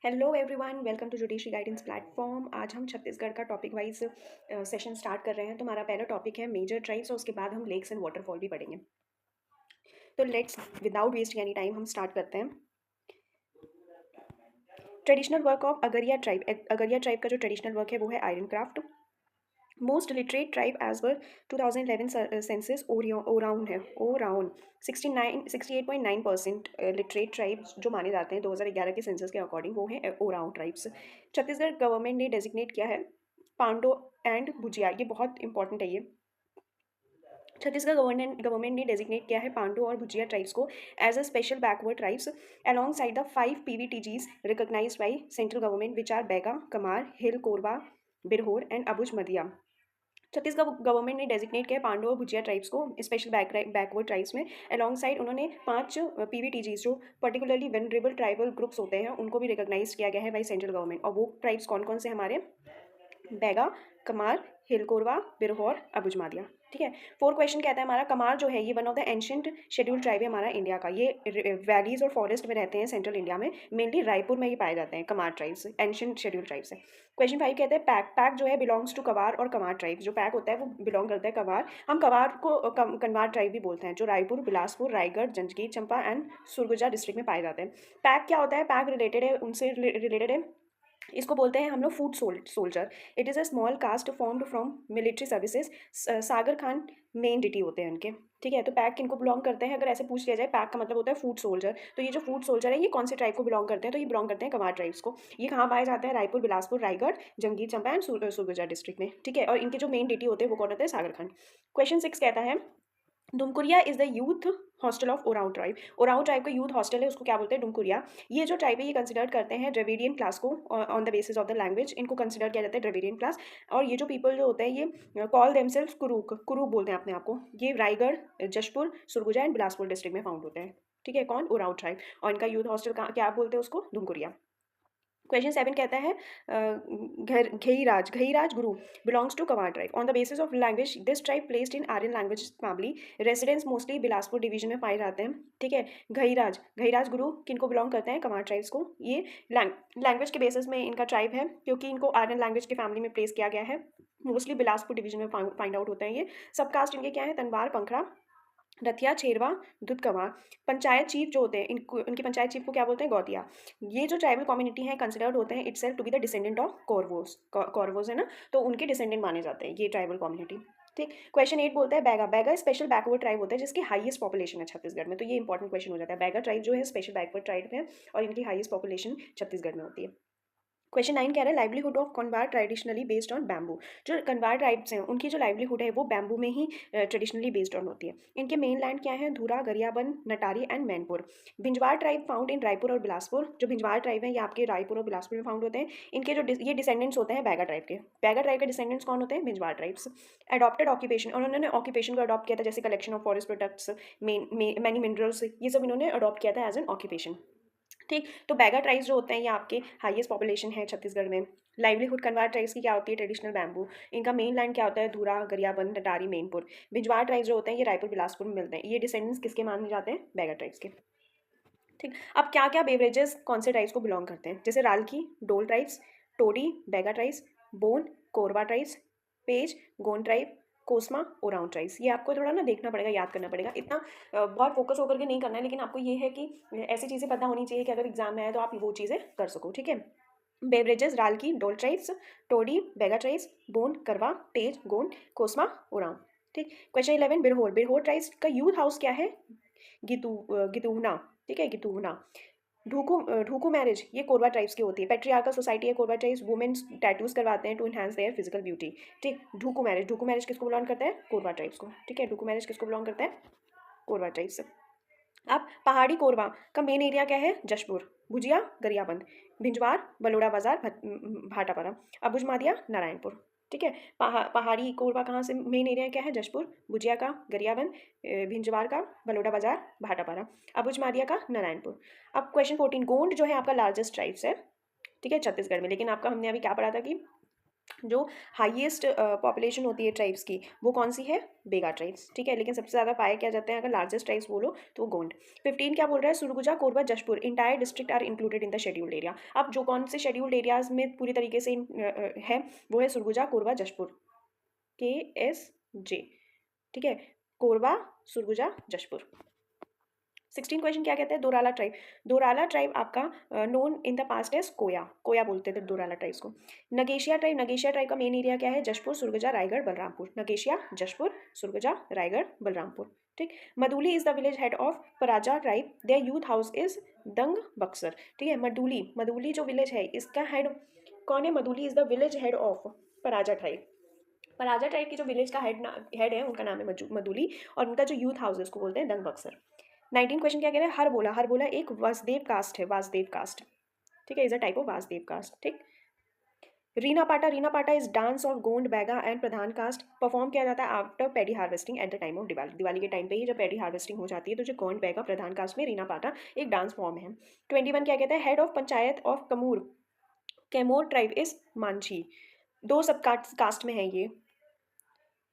Hello everyone, welcome to judiciary guidance platform. आज हम छत्तीसगढ़ का टॉपिक वाइज सेशन स्टार्ट कर रहे हैं। तो हमारा पहला टॉपिक है मेजर ट्राइब्स और उसके बाद हम लेक्स एंड वाटरफॉल भी पढ़ेंगे। तो let's without wasting any time हम स्टार्ट करते हैं। Traditional work of Agaria tribe. Agaria tribe का जो ट्रेडिशनल वर्क है वो है iron craft. Most literate tribe as per 2011 census ओराउन है। ओराउन 68.9% लिटरेट ट्राइब्स जो माने जाते हैं 2011 के सेंसस के अकॉर्डिंग वो है ओराउन ट्राइब्स। छत्तीसगढ़ गवर्नमेंट ने डेजिग्नेट किया है पांडो एंड भुजिया, ये बहुत इंपॉर्टेंट है ये। छत्तीसगढ़ गवर्नमेंट ने डेजिग्नेट किया है पांडो और भुजिया ट्राइब्स को as a special backward tribes along side the 5 PVTGs recognized by central government which are Baiga, Kamar, hill, Korba, Birhor and Abuj Madia. Chhattisgarh government ने डेजिग्नेट किया पांडो और भुजिया ट्राइब्स को स्पेशल बैकवर्ड ट्राइब्स में। अलॉन्ग साइड उन्होंने 5 PVTGs जो पर्टिकुलरली वेनरेबल ट्राइबल ग्रुप्स होते हैं उनको भी रिकॉग्नाइज किया गया है बाई सेंट्रल गवर्नमेंट। और वो ट्राइब्स कौन कौन से हमारे? बैगा, कमार, हिलकोरवा, बिरहोर, अबुजमादिया। ठीक है। 4 क्वेश्चन कहता है हमारा कमार जो है ये one of the ancient schedule tribe है हमारा इंडिया का। ये वैलीज और फॉरेस्ट में रहते हैं सेंट्रल इंडिया में, मेनली रायपुर में ही पाए जाते हैं Kumar tribes, ancient schedule tribes है। क्वेश्चन 5 कहते हैं पैक। पैक जो है बिलोंग्स टू कवार और कमार ट्राइब। जो पैक होता है वो बिलोंग करता है कवार। हम कवार को कनवार ट्राइब भी बोलते हैं, जो रायपुर, बिलासपुर, रायगढ़, जांजगीर चंपा एंड सुरगुजा डिस्ट्रिक्ट में पाए जाते हैं। पैक क्या होता है? पैक रिलेटेड है, उनसे रिलेटेड है, इसको बोलते हैं हम लोग food soldier. It is a small caste formed from military services. Sagar Khan main deity होते हैं उनके। ठीक है। तो पैक किनको बिलोंग करते हैं? अगर ऐसे पूछ लिया जाए, पैक का मतलब होता है फूड सोल्जर। तो ये जो फूड सोल्जर है ये कौन से ट्राइब को बिलोंग करते हैं? तो ये बिलोंग करते हैं कवार ट्राइब्स को। ये कहाँ पाए जाते हैं? रायपुर, बिलासपुर, रायगढ़, जंगीर चंपा एंड सुरगुजा डिस्ट्रिक्ट में। ठीक है। और इनके जो मेन डिटी होते हैं वो कौन होते हैं? सागर खान। क्वेश्चन 6 कहता है Dumkuria is the youth hostel of Oraon tribe. Oraon tribe का यूथ हॉस्टल है, उसको क्या बोलते हैं? डुमकुरिया। ये जो ट्राइब है ये कंसिडर करते हैं द्रविडियन क्लास को on the basis of the language. इनको कंसिडर किया जाता है द्रविडियन क्लास। और ये जो पीपल जो होते हैं ये कॉल देमसेल्व्स कुरूक, कुरूक बोलते हैं अपने आप को। ये रायगढ़, जशपुर, सुरगुजा एंड बिलासपुर डिस्ट्रिक्ट में फाउंड होते हैं। ठीक है। कौन? ओराव ट्राइब। और इनका यूथ हॉस्टल क्या बोलते हैं उसको? डुमकुरिया। क्वेश्चन 7 कहता है Gheiraj. Gheiraj Guru belongs to Kawar tribe. On the basis of language this tribe placed in Aryan language family. Residence mostly Bilaspur division में पाए जाते हैं। ठीक है। घेईराज, घेईराज गुरु किनको बिलोंग करते हैं? कवार ट्राइब्स को। ये लैंग्वेज के बेसिस में इनका ट्राइब है क्योंकि इनको आर्यन लैंग्वेज की फैमिली में प्लेस किया गया है। मोस्टली बिलासपुर डिवीजन में फाइंड आउट होते हैं ये। सब कास्ट इनके क्या है? तनवार, पंखड़ा, रथिया, छेरवा, दुधकवा। पंचायत चीफ जो होते हैं इनको, इनकी पंचायत चीफ को क्या बोलते हैं? गौतिया। ये जो ट्राइबल कम्युनिटी है कंसिडर्ड होते हैं itself to be the descendant of कॉर्वोस। कॉर्वोस है ना, तो उनके डिसेंडेंट माने जाते हैं ये ट्राइबल कम्युनिटी। ठीक। क्वेश्चन 8 बोलता है Baiga. Baiga special backward tribe होता है जिसकी हाईएस्ट पॉपुलेशन है छत्तीसगढ़ में। तो ये इंपॉर्टेंट क्वेश्चन हो जाता है। बैगा ट्राइब जो है स्पेशल बैकवर्ड ट्राइब है और इनकी हाईएस्ट पॉपुलेशन छत्तीसगढ़ में होती है। क्वेश्चन 9 कह रहा है livelihood of Kanwar traditionally based on bamboo. जो कन्वार ट्राइब्स हैं उनकी जो लाइवलीहुड है वो बैम्बू में ही ट्रेडिशनली बेस्ड ऑन होती है। इनके मेन लैंड क्या है? Dhura, Gariaband, Natari and Mainpur. Bhinjwar tribe found in Raipur और बिलासपुर। जो भिंजवार ट्राइब है ये आपके रायपुर और बिलासपुर में फाउंड होते हैं। इनके जो ये डिसेंडेंट्स होते हैं बैगा ट्राइब के। बैगा ट्राइब के डिसेंडेंट्स कौन होते हैं? भिंजवार ट्राइब्स। एडॉप्टेड ऑक्यूपेशन, और उन्होंने ऑक्यूपेशन को अडॉप्ट किया था जैसे collection of forest products, many minerals, ये सब इन्होंने अडॉप्ट किया था एज एन ऑक्यूपेशन। ठीक। तो बैगा ट्राइब्स जो होते हैं ये आपके हाईएस्ट पॉपुलेशन है छत्तीसगढ़ में। लाइवलीहुड कन्वार ट्राइब्स की क्या होती है? Traditional bamboo. इनका मेन लैंड क्या होता है? धूरा, गरियाबंद, नटारी, मैनपुर। भिंजवार ट्राइब्स जो होते हैं ये रायपुर, बिलासपुर में मिलते हैं। ये डिसेंडेंट्स किसके माने जाते हैं? बैगा ट्राइब्स के। ठीक। अब क्या क्या बेवरेजेस कौन से ट्राइब्स को बिलोंग करते हैं? जैसे Ralki, Dol tribes, Todi, Baiga tribes, Bon, Korba tribes, Pej, Gond tribe, Kosma, Oraon tribes. ये आपको थोड़ा ना देखना पड़ेगा, याद करना पड़ेगा। इतना बहुत फोकस होकर के नहीं करना है, लेकिन आपको ये है कि ऐसी चीज़ें पता होनी चाहिए कि अगर एग्जाम में आए तो आप वो चीज़ें कर सको। ठीक है। Beverages रालकी, Dol tribes, Todi, Baiga tribes, bone, करवा, पेज, गोंड, कोसमा, ओराउन। ठीक। क्वेश्चन 11 बिरहोर। बिरहोर ट्राइब्स का यूथ हाउस क्या है? गितूहना। ठीक है, गितूहना। ढूकू ढूकू मैरिज ये कोरवा ट्राइब्स की होती है। पेट्रियार्कल सोसाइटी है कोरवा ट्राइब्स। वुमेन्स टैटूज करवाते हैं to enhance their physical beauty. ठीक। ढूकू मैरिज। ढूकू मैरिज किसको बिलोंग करता है? कोरवा ट्राइब्स को। ठीक है। ढूकू मैरिज किसको बिलोंग करता है? कोरवा ट्राइब्स। अब पहाड़ी कोरवा का मेन एरिया क्या है? जशपुर, भुजिया, गरियाबंद, भिंजवार, बलोड़ा बाजार, भाटापारा, अबुझमादिया, नारायणपुर। ठीक है। पहाड़ी कोरवा कहाँ से मेन एरिया क्या है? जशपुर, भुजिया का, गरियाबंद, भिंजवार का, बलोड़ा बाजार, भाटापारा, अबुझमादिया का, नारायणपुर। अब क्वेश्चन 14 गोंड जो है आपका लार्जेस्ट ट्राइब्स है। ठीक है, छत्तीसगढ़ में। लेकिन आपका हमने अभी क्या पढ़ा था कि जो हाईएस्ट पॉपुलेशन होती है ट्राइब्स की वो कौन सी है? बेगा ट्राइब्स, ठीक है। लेकिन सबसे ज़्यादा पाए क्या जाते हैं अगर लार्जेस्ट ट्राइब्स बोलो तो गोंड। 15 क्या बोल रहा है? Surguja, Korba, Jashpur entire district are included in the scheduled area. अब जो कौन से शेड्यूल्ड एरियाज में पूरी तरीके से है वो है सुरगुजा, कोरबा, जशपुर, KSJ, ठीक है। कोरबा, सुरगुजा, जशपुर। 16 क्वेश्चन क्या कहते हैं? दोराला ट्राइब। दोराला ट्राइब आपका known in the past as Koya, Koya बोलते थे दोराला ट्राइब्स को। नगेशिया ट्राइब, नगेशिया ट्राइब का मेन एरिया क्या है? जशपुर, सुरगुजा, रायगढ़, बलरामपुर। नगेशिया, जशपुर, सुरगुजा, रायगढ़, बलरामपुर, ठीक। Maduli is the village head of Paraja tribe, their youth house is Dang Baksar, ठीक है। मदुली, मदुली जो विलेज है इसका हेड कौन है? Maduli is the village head of Paraja tribe. Paraja tribe की जो विलेज का हेड है उनका नाम है मदुली, और उनका जो यूथ हाउस है उसको बोलते हैं दंग बक्सर। 19 क्वेश्चन क्या कह रहे हैं? हर बोला, हर बोला एक वासुदेव कास्ट है, वासुदेव कास्ट, ठीक है, is a type of Vasudev caste, ठीक। Reena Pata, Reena Pata is dance of Gond, Baiga and Pradhan caste, perform किया जाता है after paddy harvesting at the time of Diwali, Diwali के टाइम पे ही जब पेडी हार्वेस्टिंग हो जाती है तो जो गोंड, बैगा, प्रधान कास्ट में रीना पाटा एक डांस फॉर्म है। 21 क्या कहता है? Head of panchayat of Kamur, Kaimor tribe is Manjhi. दो सब कास्ट में है ये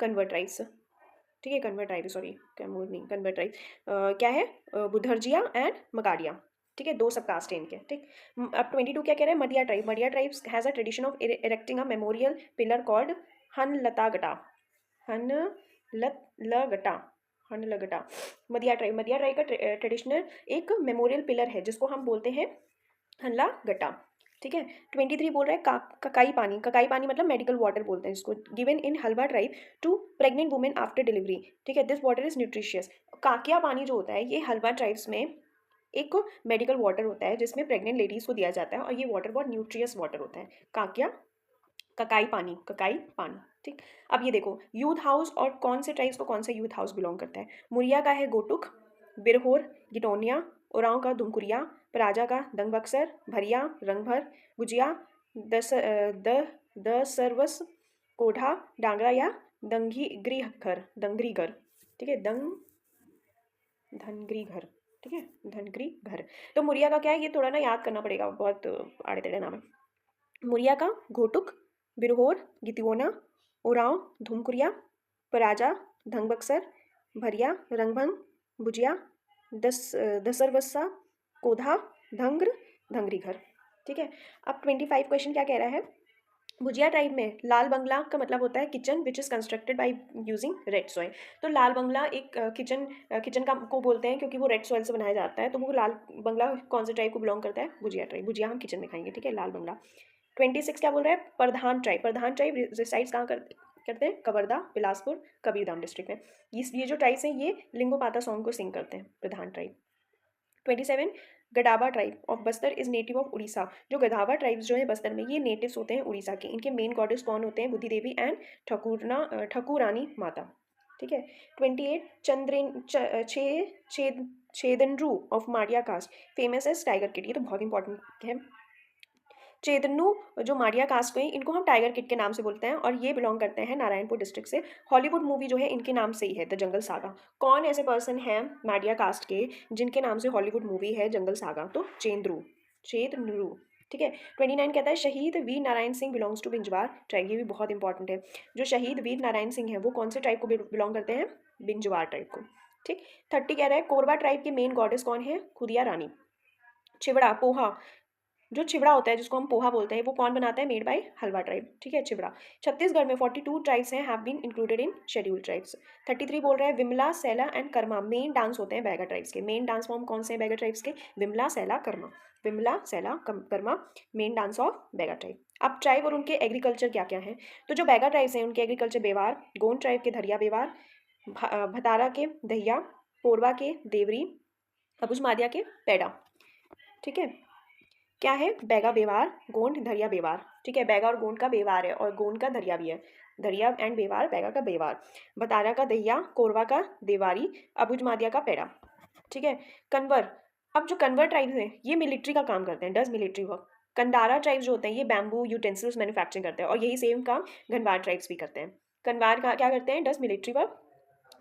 कन्वर्ट ट्राइब्स, ठीक है, कन्वर्ट ट्राइब, सॉरी कैमूर नहीं, कन्वर्ट ट्राइब क्या है? बुधरजिया एंड मगाडिया, ठीक है, दो सब कास्ट है इनके, ठीक। अब 22 क्या कह रहे हैं? Madia tribe, Madia tribes has a tradition of erecting a memorial pillar called Hanaltagata, Hanalgata, Hanalgata. Madia tribe, Madia tribe का ट्रेडिशनल एक मेमोरियल पिलर है जिसको हम बोलते हैं हल्ला गट्टा, ठीक है। 23 बोल रहा है ककाई पानी, ककाई पानी मतलब मेडिकल वाटर बोलते हैं जिसको, given in Halba tribe to pregnant women after delivery, ठीक है। This water is nutritious. काकिया पानी जो होता है ये हलवा ट्राइब्स में एक मेडिकल वाटर होता है जिसमें प्रेग्नेंट लेडीज को दिया जाता है और ये वाटर बहुत न्यूट्रियस वाटर होता है। काकिया, ककाई पानी, ककाई पानी, ठीक। अब ये देखो यूथ हाउस और कौन से ट्राइब्स को कौन सा यूथ हाउस बिलोंग करता है। मुरिया का है गोटुक, बिरहोर, गिटोनिया, उरांव का धुमकुरिया, पराजा का दंग बक्सर, भरिया, रंगभर, गुजिया, द द सर्वस, कोढ़ा, डांगरा या दंगी गृहघर, दंगरी घर, ठीक है, दंग धनगरी घर, ठीक है, धनगरी घर। तो मुरिया का क्या है? ये थोड़ा ना याद करना पड़ेगा, बहुत आड़े टेढ़े नाम है। मुरिया का घोटुक, बिरहोर, गितियोना, उरांव, धूमकुरिया, पराजा, धंगबक्सर, भरिया, रंगभंग, बुजिया, दसरवस्सा, कोधा, धंग्र, धंगरी घर, ठीक है। अब 25 क्वेश्चन क्या कह रहा है? भुजिया टाइप में लाल बंगला का मतलब होता है kitchen which is constructed by using red soil. तो लाल बंगला एक किचन का को बोलते हैं क्योंकि वो रेड सॉइल से बनाया जाता है, तो वो लाल बंगला कौन से टाइप को बिलोंग करता है? भुजिया टाइप, भुजिया हम किचन में खाएंगे, ठीक है, लाल बंगला। 26 क्या बोल रहा है? प्रधान ट्राइब, प्रधान ट्राइब रिसाइड्स कहाँ करते हैं? कवर्धा, बिलासपुर, कबीरधाम डिस्ट्रिक्ट में। ये जो ट्राइब्स हैं ये लिंगोपाता सॉन्ग को सिंग करते हैं, Pradhan tribe. 27 Gadaba tribe of Bastar is native of Orissa. जो गधावा ट्राइब्स जो है बस्तर में ये नेटिव्स होते हैं उड़ीसा के। इनके मेन गॉडेस कौन होते हैं? बुद्धि देवी एंड ठकुरानी माता, ठीक है। 28 Chandren Chhednaru of Maria caste famous as tiger kid. ये तो बहुत इंपॉर्टेंट है। चेतन्नू जो मारिया कास्ट को है इनको हम टाइगर किड के नाम से बोलते हैं और ये बिलोंग करते हैं नारायणपुर डिस्ट्रिक्ट से। हॉलीवुड मूवी जो है इनके नाम से ही है, द जंगल सागा। कौन ऐसे पर्सन है मारिया कास्ट के जिनके नाम से हॉलीवुड मूवी है जंगल सागा? तो चेतनू, ठीक है। 29 कहता है शहीद Veer Narayan Singh belongs to Binjhwar tribe. ये भी बहुत इंपॉर्टेंट है। जो शहीद वीर नारायण सिंह है वो कौन से ट्राइब को बिलोंग करते हैं? बिंजवार ट्राइब को, ठीक। 30 कह रहा है कोरबा ट्राइब के मेन गॉडेस कौन है? खुदिया रानी। चिवड़ा, पोहा, जो चिवड़ा होता है जिसको हम पोहा बोलते हैं वो कौन बनाता है? मेड बाय हलवा ट्राइब, ठीक है, चिवड़ा। छत्तीसगढ़ में 42 ट्राइब्स हैं have been included in scheduled tribes. 33 बोल रहा है Vimla, Saila and Karma main dance होते हैं बैगा ट्राइब्स के। मेन डांस फॉर्म कौन से हैं बैगा ट्राइब्स के? Vimla, Saila, Karma. Vimla, Saila, Karma main dance of Baiga tribe. अब ट्राइब और उनके एग्रीकल्चर क्या क्या है? तो जो बैगा ट्राइब्स हैं उनके एग्रीकल्चर बेवार, गोंड ट्राइब के धरिया बेवार, भतारा के दहिया, पोरवा के देवरी, अबुझ मादिया के पैडा, ठीक है। क्या है? बैगा बेवार, गोंड, धरिया बेवार, ठीक है। बैगा और गोंड का बेवार है और गोंड का धरिया भी है। धरिया एंड बेवार, बैगा का बेवार, बतारा का दहिया, कोरवा का देवारी, अबुझ मादिया का पेड़ा, ठीक है। कन्वर, अब जो कन्वर ट्राइब्स हैं ये मिलिट्री का काम करते हैं, डज मिलिट्री वर्क। कंदारा ट्राइब्स जो होते हैं ये बैम्बू यूटेंसिल्स मैन्युफैक्चरिंग करते हैं और यही सेम काम घनवार ट्राइब्स भी करते हैं। कन्वार का क्या करते हैं? Does military work.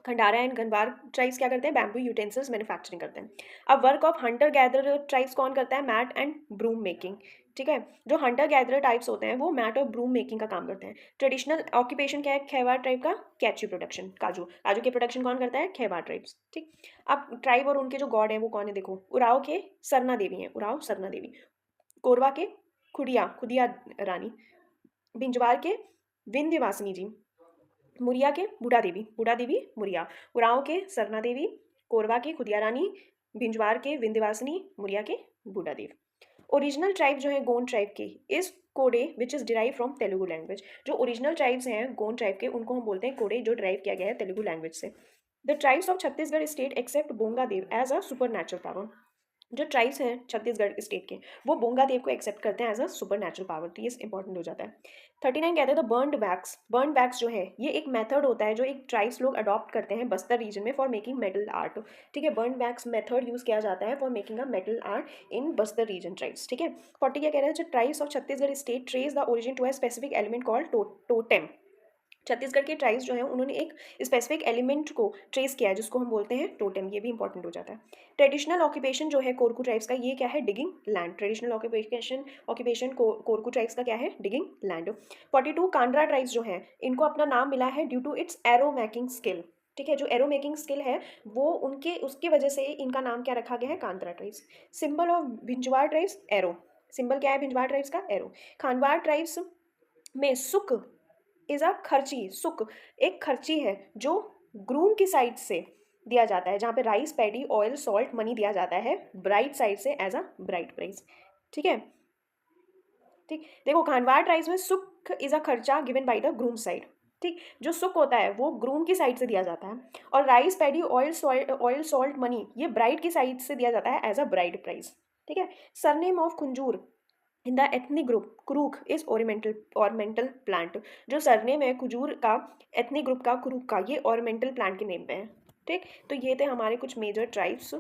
Khandara and Gangwar tribes क्या करते हैं, बैम्बू यूटेंसिल्स मैन्युफैक्चरिंग करते हैं। अब work of Hunter gather tribes कौन करता है, मैट एंड ब्रूम मेकिंग। ठीक है, जो हंटर गैदर टाइप्स होते हैं वो मैट और ब्रूम मेकिंग का काम करते हैं। ट्रेडिशनल ऑक्यूपेशन क्या है खेवार ट्राइब का, कैचू प्रोडक्शन, काजू काजू की प्रोडक्शन कौन करता है, खेवार ट्राइब्स। ठीक, अब ट्राइब और उनके जो गॉड है वो कौन है, देखो उराव के सरना देवी है, उराव सरना देवी। कोरवा के खुदिया खुदिया रानी। बिंजवार के विंध्यवासिनी जी। मुरिया के बूढ़ा देवी मुरिया। उरांव के सरना देवी। कोरवा के खुदिया रानी। भिंजवार के विंध्यवासिनी। मुरिया के बूढ़ा देव। ओरिजिनल ट्राइब जो है गोंड ट्राइब के इस कोडे which is derive from Telugu language. जो ओरिजिनल ट्राइब्स हैं गोंड ट्राइब के उनको हम बोलते हैं कोडे, जो डिराइव किया गया है तेलुगु लैंग्वेज से। The tribes of Chhattisgarh state accept Bonga Dev as a super natural power. जो ट्राइब्स हैं छत्तीसगढ़ स्टेट के वो बोंगा देव को एक्सेप्ट करते हैं as a super natural power, तो ये इंपॉर्टेंट हो जाता है। 39 कहते हैं द बर्न्ड वैक्स जो है ये एक मेथड होता है जो एक ट्राइब्स लोग अडॉप्ट करते हैं बस्तर रीजन में फॉर मेकिंग मेटल आर्ट। ठीक है, बर्न्ड वैक्स मेथड यूज किया जाता है for making a metal art in Bastar region tribes. ठीक है, 40 क्या कह रहे हैं, tribes of Chhattisgarh state trace the origin to a specific element called totem. Chhattisgarh के ट्राइब्स जो हैं उन्होंने एक स्पेसिफिक एलिमेंट को ट्रेस किया है जिसको हम बोलते हैं टोटेम, ये भी इंपॉर्टेंट हो जाता है। ट्रेडिशनल ऑक्यूपेशन जो है कोरकू ट्राइब्स का ये क्या है, digging land. Traditional occupation Korku tribes का क्या है, डिगिंग लैंड। 42 कांड्रा ट्राइब्स जो है इनको अपना नाम मिला है due to its arrow making skill. ठीक है, जो एरो मेकिंग स्किल है वो उनके उसकी वजह से इनका नाम क्या रखा गया है, Kandra tribes. Symbol of Bhinjwar tribes arrow. Symbol क्या है भिंजवार ट्राइब्स का, एरो। खानवार ट्राइब्स में सुक इज अ खर्ची। सुक एक खर्ची है जो ग्रूम की साइड से दिया जाता है, जहाँ पे rice paddy oil salt money दिया जाता है ब्राइड साइड से एज अ ब्राइड प्राइस। ठीक है, ठीक, देखो खानवाड़ ट्राइब्स में सुक इज अ खर्चा given by the groom side. ठीक, जो सुक होता है वो ग्रूम की साइड से दिया जाता है और rice paddy oil salt money ये ब्राइड की साइड से दिया जाता है एज अ ब्राइड प्राइस। ठीक है, surname of Kujur in the ethnic group Kurukh is ornamental plant. जो सरनेम है कुजूर का एथनिक ग्रुप का क्रूक का, ये ऑर्मेंटल प्लांट के नेम पे है। ठीक, तो ये थे हमारे कुछ मेजर ट्राइब्स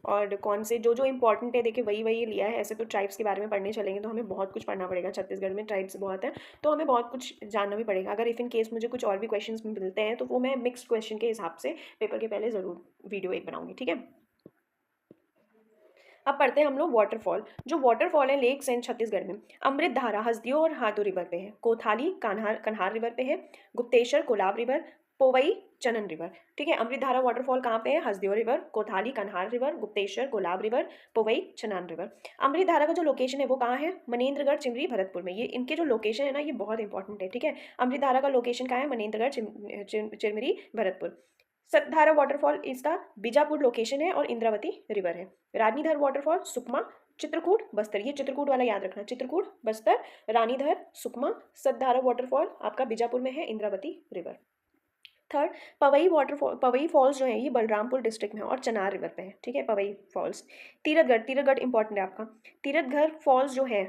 और कौन से जो जो इंपॉर्टेंट है देखिए वही वही लिया है। ऐसे तो ट्राइब्स के बारे में पढ़ने चलेंगे तो हमें बहुत कुछ पढ़ना पड़ेगा, छत्तीसगढ़ में ट्राइब्स बहुत हैं तो हमें बहुत कुछ जानना भी पड़ेगा। अगर इफ़ इन केस मुझे कुछ और भी क्वेश्चंस मिलते हैं तो वो मैं मिक्स्ड क्वेश्चन के हिसाब से पेपर के पहले ज़रूर वीडियो एक बनाऊंगी। ठीक है, अब पढ़ते हैं हम लोग वाटरफॉल। जो वाटरफॉल है लेक्स एंड छत्तीसगढ़ में, अमृत धारा हसदियो और हाथो रिवर पे है, कोथाली कन्हार रिवर पे है, गुप्तेश्वर कोलाब रिवर, पोवई चनन रिवर। ठीक है, अमृत धारा वाटरफॉल कहाँ पे है, हसदियो river, Kothali Kanhar river, Gupteshwar Kolab river, Powai Chanan river. Amrit Dhara का जो लोकेशन है वो कहाँ है, मनेन्द्रगढ़ चिमरी भरतपुर में। ये इनके जो लोकेशन है ना ये बहुत इंपॉर्टेंट है। ठीक है, अमृत धारा का लोकेशन कहाँ है, मनेन्द्रगढ़ चिमरी भरतपुर। सतधारा वाटरफॉल इसका बीजापुर लोकेशन है और इंद्रावती रिवर है। रानीधर वाटरफॉल सुकमा चित्रकूट बस्तर, ये चित्रकूट वाला याद रखना, चित्रकूट बस्तर रानीधर सुकमा। सतधारा वाटरफॉल आपका बीजापुर में है, Indravati river. Third, Pavai waterfall, Pavai falls जो है ये बलरामपुर डिस्ट्रिक्ट में है और चनार रिवर पे है। ठीक है, पवई फॉल्स। तीरथगढ़ इंपॉर्टेंट है आपका। तीरथगढ़ फॉल्स जो है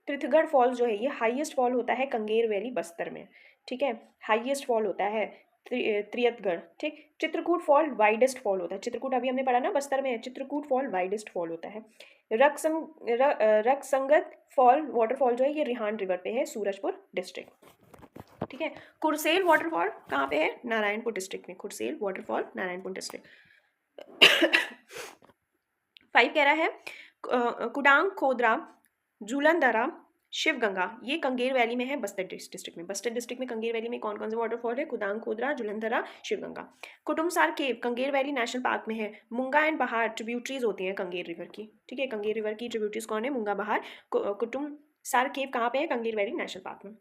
तीर्थगढ़ फॉल्स जो है ये हाईएस्ट फॉल होता है कंगेर वैली बस्तर में। ठीक है, हाईएस्ट फॉल होता है त्रियतगढ़। ठीक, चित्रकूट फॉल वाइडेस्ट फॉल होता है, चित्रकूट अभी हमने पढ़ा ना बस्तर में है, चित्रकूट फॉल वाइडेस्ट फॉल होता है। रक्संगत फॉल वाटरफॉल जो है ये रिहान रिवर पे है, सूरजपुर डिस्ट्रिक्ट। ठीक है, कुरसेल वाटरफॉल कहाँ पे है, नारायणपुर डिस्ट्रिक्ट में, कुरसेल वाटरफॉल नारायणपुर डिस्ट्रिक्ट। 5 कह रहा है कुडांग खोदरा झूलनदरा शिवगंगा, ये कंगेर वैली में है बस्तर डिस्ट्रिक्ट में। बस्तर डिस्ट्रिक्ट में कंगेर वैली में कौन कौन से वाटरफॉल है, कुदांग खोदरा झूलनधरा शिवगंगा। कुटुमसार केव कंगेर वैली नेशनल पार्क में है। मुंगा एंड बहार ट्रिब्यूटरीज होती हैं कंगेर रिवर की। ठीक है, कंगेर रिवर की ट्रिब्यूटरीज कौन है, मुंगा बहार। कुटुमसार केव कहाँ पे है, कंगेर वैली नेशनल पार्क में।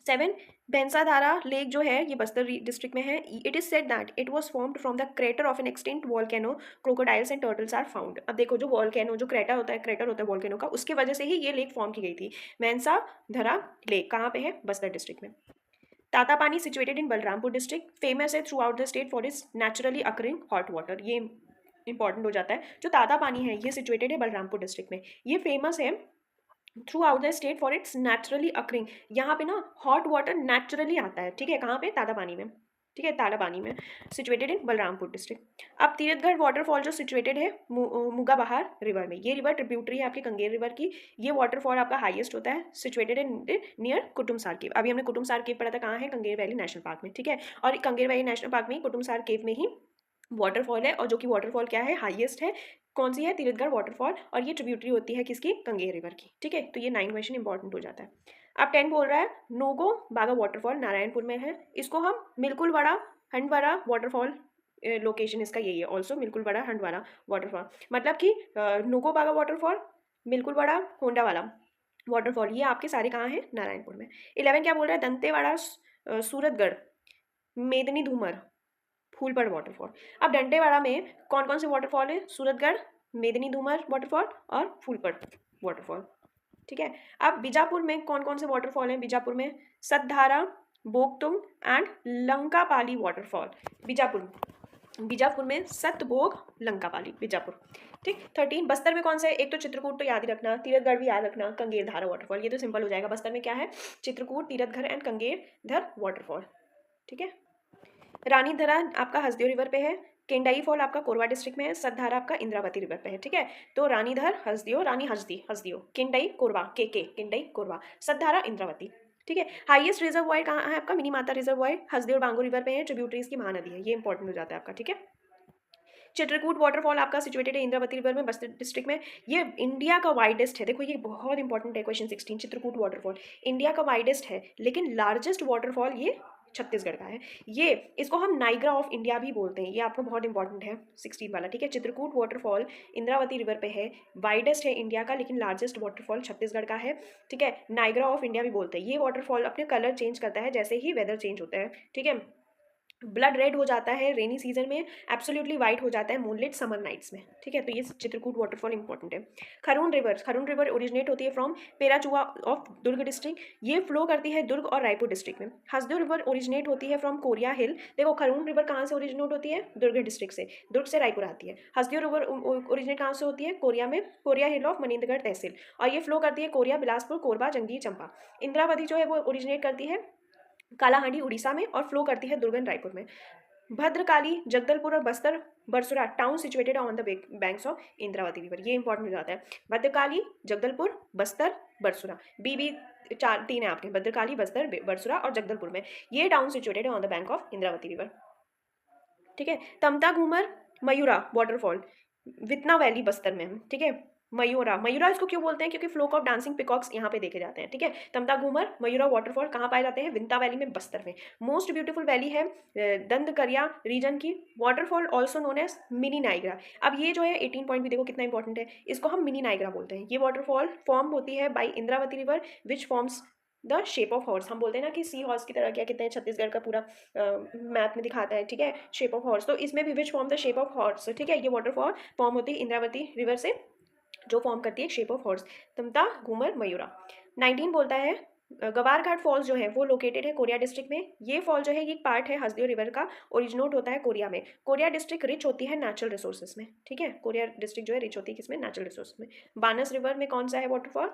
7, बेंसाधारा लेक जो है ये बस्तर डिस्ट्रिक्ट में है। It is said that it was formed from the crater of an extinct volcano, crocodiles and turtles are found. अब देखो जो वॉल्केनो जो क्रेटर होता है वॉल्केनो का, उसकी वजह से ही ये लेक फॉर्म की गई थी। बेंसाधरा लेक कहाँ पे है, बस्तर डिस्ट्रिक्ट में। Tatapani situated in Balrampur district, famous है throughout the state for its naturally occurring hot water. ये इंपॉर्टेंट हो जाता है, जो तातापानी है ये सिचुएटेड है बलरामपुर डिस्ट्रिक्ट में, ये फेमस है throughout the state for its naturally occurring. यहाँ पे ना हॉट वाटर नेचुरली आता है। ठीक है, कहाँ पे, तातापानी में। ठीक है, तालाबानी में, सिचुएटेड इन बलरामपुर डिस्ट्रिक्ट। अब तीरथगढ़ वाटरफॉल जो सिचुएटेड है मुगाबहार रिवर में, ये रिवर ट्रिब्यूटरी है आपकी कंगेर रिवर की। ये वाटरफॉल आपका हाईएस्ट होता है, सिचुएटेड इन नियर कुटुमसार केव। अभी हमने कुटुमसार केव पढ़ा था, कहाँ है, कंगेर वैली नेशनल पार्क में, ठीक है। और कंगेर वैली नेशनल पार्क में कुटुमसार केव में ही वाटरफॉल है, और जो कि वाटरफॉल क्या है, हाईएस्ट है। कौन सी है, तीरथगढ़ वाटरफॉल, और ये ट्रिब्यूटरी होती है किसकी, कंगेर रिवर की, ठीक है। तो ये 9 क्वेश्चन इंपॉर्टेंट हो जाता है। अब 10 बोल रहा है नोगो बागा वाटरफॉल नारायणपुर में है, इसको हम मिलकुलवाड़ा हंडवाड़ा वाटरफॉल, लोकेशन इसका यही है ऑल्सो, मिलकुलवाड़ा हंडवाड़ा वाटरफॉल, मतलब कि नोगो बागा वाटरफॉल, मिलकुलवाड़ा होंडावाला वाटरफॉल, ये आपके सारे कहाँ हैं, नारायणपुर में। 11 क्या बोल रहा है, दंतेवाड़ा सूरतगढ़ मेदनी धूमर फूलपड़ वाटरफॉल। अब दंतेवाड़ा में कौन कौन से वाटरफॉल है, सूरतगढ़, मेदनी धूमर वाटरफॉल और फूलपड़ वाटरफॉल, ठीक है। अब बीजापुर में कौन कौन से वाटरफॉल हैं, बीजापुर में सतधारा, बोगतुंग एंड लंकापाली वाटरफॉल। बीजापुर में सतबोग लंकापाली, बीजापुर, ठीक। 13 बस्तर में कौन से, एक तो चित्रकूट तो याद ही रखना, तीरथगढ़ भी याद रखना, कंगेर धारा वाटरफॉल, ये तो सिंपल हो जाएगा। बस्तर में क्या है, चित्रकूट, तीरथगढ़ एंड कंगेर धर वाटरफॉल, ठीक है। रानीधरा आपका हसदेव रिवर पे है, केंडाई फॉल आपका कोरबा डिस्ट्रिक्ट में है, सतधारा आपका इंद्रावती रिवर पे है, ठीक है। तो रानीधर हसदेव, रानी हसदेव, केंडाई कोरबा, केंडाई कोरबा, सतधारा इंद्रावती, ठीक है। हाईएस्ट रिजर्वॉयर कहाँ है आपका, मिनी माता रिजर्वॉयर हसदेव बांगो रिवर पे है, ट्रिब्यूटरीज की महानदी है, ये इंपॉर्टेंट हो जाता है आपका, ठीक है। चित्रकूट वाटरफॉल आपका सिचुएटेड है इंद्रावती रिवर में, बस्तर डिस्ट्रिक्ट में। ये इंडिया का वाइडेस्ट है, देखो ये बहुत इंपॉर्टेंट है, क्वेश्चन 16, चित्रकूट वाटरफॉल इंडिया का वाइडेस्ट है, लेकिन लार्जेस्ट वाटरफॉल ये छत्तीसगढ़ का है। ये इसको हम नाइग्रा ऑफ इंडिया भी बोलते हैं, ये आपको बहुत इंपॉर्टेंट है 16 वाला, ठीक है। चित्रकूट वाटरफॉल इंद्रावती रिवर पे है, वाइडेस्ट है इंडिया का, लेकिन लार्जेस्ट वाटरफॉल छत्तीसगढ़ का है, ठीक है। नाइग्रा ऑफ इंडिया भी बोलते हैं। ये वाटरफॉल अपने कलर चेंज करता है जैसे ही वेदर चेंज होता है, ठीक है। ब्लड रेड हो जाता है रेनी सीजन में, एब्सोल्युटली वाइट हो जाता है मूनलिट समर नाइट्स में, ठीक है। तो ये चित्रकूट वाटरफॉल इंपॉर्टेंट है। खरून रिवर ओरिजिनेट होती है फ्रॉम पेराचुआ ऑफ दुर्ग डिस्ट्रिक्ट, ये फ्लो करती है दुर्ग और रायपुर डिस्ट्रिक्ट में। हसदेव रिवर ओरिजिनेट होती है फ्रॉम कोरिया हिल, देखो खरून रिवर कहाँ से ओरिजिनेट होती है, दुर्ग डिस्ट्रिक्ट से, दुर्ग से रायपुर आती है। हसदेव रिवर ओरिजिनेट कहाँ से होती है, कोरिया में, कोरिया हिल ऑफ मनिंदगढ़ तहसील, और ये फ्लो करती है कोरिया, बिलासपुर, कोरबा, जंगीर, चंपा। इंद्रावती जो है वो ओरिजिनेट करती है कालाहांडी उड़ीसा में, और फ्लो करती है दुर्ग एंड रायपुर में। भद्रकाली, जगदलपुर और Bastar Barsur town situated on the banks of Indravati river, ये इंपॉर्टेंट हो जाता है। भद्रकाली, जगदलपुर, बस्तर, बरसुरा, बीबी 3 है आपके, भद्रकाली, बस्तर, बरसुरा और जगदलपुर में, ये town situated on the bank of Indravati river, ठीक है। तमता घूमर मयूरा वाटरफॉल वितना वैली बस्तर में, ठीक है। मयूरा इसको क्यों बोलते हैं, क्योंकि फ्लोक ऑफ डांसिंग पिकॉक्स यहाँ पे देखे जाते हैं, ठीक है। तमता घूमर मयूरा वाटरफॉल कहाँ पाए जाते हैं, विंता वैली में, बस्तर में। मोस्ट ब्यूटीफुल वैली है दंदकरिया रीजन की, waterfall also known as mini Niagara. अब ये जो है 18 पॉइंट भी देखो कितना इंपॉर्टेंट है, इसको हम मिनी नाइग्रा बोलते हैं। ये वाटरफॉल फॉर्म होती है by Indravati river which forms the shape of horse, हम बोलते हैं ना कि सी हॉर्स की तरह, क्या कहते हैं, छत्तीसगढ़ का पूरा मैप में दिखाता है, ठीक है, शेप ऑफ हॉर्स। तो इसमें भी which form the shape of horse, ठीक है। ये वाटरफॉल फॉर्म होती है इंद्रावती रिवर से, जो फॉर्म करती है shape of horse, Tamta Ghumar Mayura. 19 बोलता है गवार घाट फॉल्स जो है वो लोकेटेड है कोरिया डिस्ट्रिक्ट में। ये फॉल जो है ये पार्ट है हसदेव रिवर का, ओरिजिनेट होता है कोरिया में। कोरिया डिस्ट्रिक्ट रिच होती है नेचुरल रिसोर्सेज में, ठीक है। कोरिया डिस्ट्रिक्ट जो है रिच होती है किसमें, नेचुरल रिसोर्स में। बानस रिवर में कौन सा है वाटरफॉल,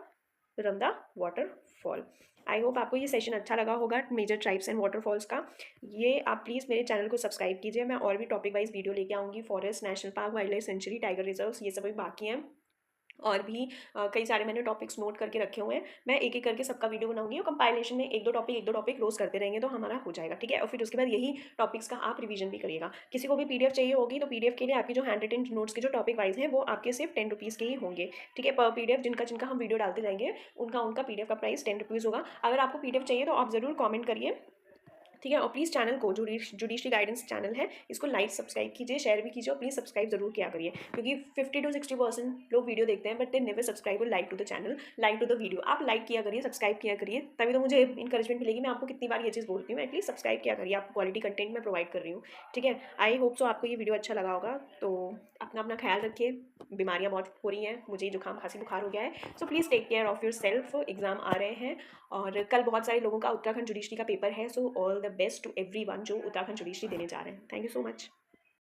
रमदा वाटरफॉल। आई होप आपको ये सेशन अच्छा लगा होगा मेजर ट्राइब्स एंड वाटरफॉल्स का। ये आप प्लीज़ मेरे चैनल को सब्सक्राइब कीजिए, मैं और भी टॉपिक वाइज वीडियो लेके आऊँगी। Forest, national park, wild life sanctuary, tiger reserves, ये सब भी बाकी हैं, और भी कई सारे मैंने टॉपिक्स नोट करके रखे हुए हैं। मैं एक एक करके सबका वीडियो बनाऊंगी, और कंपाइलेशन में एक दो टॉपिक रोज करते रहेंगे तो हमारा हो जाएगा, ठीक है। और फिर उसके बाद यही टॉपिक्स का आप रिवीजन भी करिएगा। किसी को भी पीडीएफ चाहिए होगी तो पीडीएफ के लिए आपकी जो हैंड रिटन नोट्स के जो टॉपिक वाइज हैं वो आपके सिर्फ 10 रुपीज़ के ही होंगे, ठीक है। पर पीडीएफ जिनका हम वीडियो डालते जाएंगे उनका पीडीएफ का प्राइस 10 रुपीज़ होगा। अगर आपको पीडीएफ चाहिए तो आप ज़रूर कॉमेंट करिए, ठीक है। और प्लीज़ चैनल को, जुडिशरी गाइडेंस चैनल है, इसको लाइक सब्सक्राइब कीजिए, शेयर भी कीजिए, और प्लीज़ सब्सक्राइब जरूर किया करिए, क्योंकि 50 to 60% लोग वीडियो देखते हैं बट दे नेवर सब्सक्राइब और like to the channel, like to the video. आप लाइक किया करिए, सब्सक्राइब किया करिए, तभी तो मुझे इंकरेजमेंट मिलेगी। मैं आपको कितनी बार ये चीज़ बोलती हूँ, एटलीस्ट सब्सक्राइब किया करिए, आपको क्वालिटी कंटेंट मैं प्रोवाइड कर रही हूँ, ठीक है। आई होप सो आपको ये वीडियो अच्छा लगा होगा। तो अपना ख्याल रखिए, बीमारियाँ बहुत हो रही हैं, मुझे जुकाम खांसी बुखार हो गया है, so please take care of yourself. Exam आ रहे हैं, और कल बहुत सारे लोगों का उत्तराखंड जुडिशरी का पेपर है, so all the best to everyone जो उत्तराखंड जुडिशरी देने जा रहे हैं। Thank you so much.